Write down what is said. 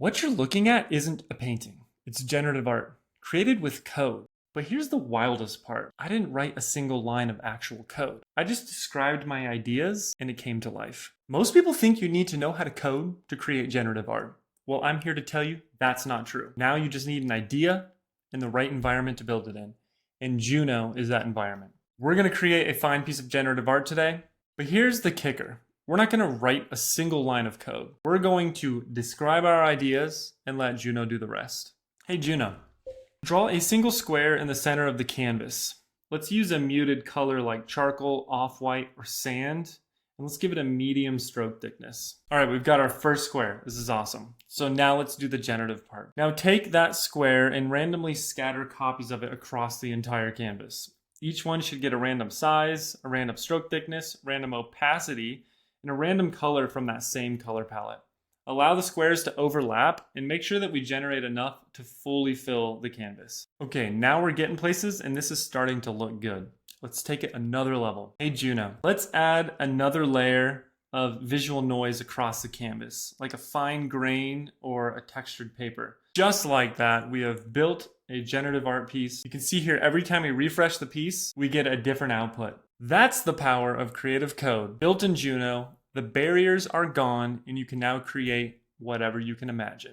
What you're looking at isn't a painting. It's generative art, created with code. But here's the wildest part. I didn't write a single line of actual code. I just described my ideas and it came to life. Most people think you need to know how to code to create generative art. Well, I'm here to tell you that's not true. Now you just need an idea and the right environment to build it in. And Juno is that environment. We're gonna create a fine piece of generative art today, but here's the kicker. We're not gonna write a single line of code. We're going to describe our ideas and let Juno do the rest. Hey Juno, draw a single square in the center of the canvas. Let's use a muted color like charcoal, off-white, or sand. And let's give it a medium stroke thickness. All right, we've got our first square. This is awesome. So now let's do the generative part. Now take that square and randomly scatter copies of it across the entire canvas. Each one should get a random size, a random stroke thickness, random opacity, and a random color from that same color palette. Allow the squares to overlap and make sure that we generate enough to fully fill the canvas. Okay, now we're getting places and this is starting to look good. Let's take it another level. Hey Juno, let's add another layer of visual noise across the canvas, like a fine grain or a textured paper. Just like that, we have built a generative art piece. You can see here, every time we refresh the piece, we get a different output. That's the power of creative code. Built in Juno, the barriers are gone and you can now create whatever you can imagine.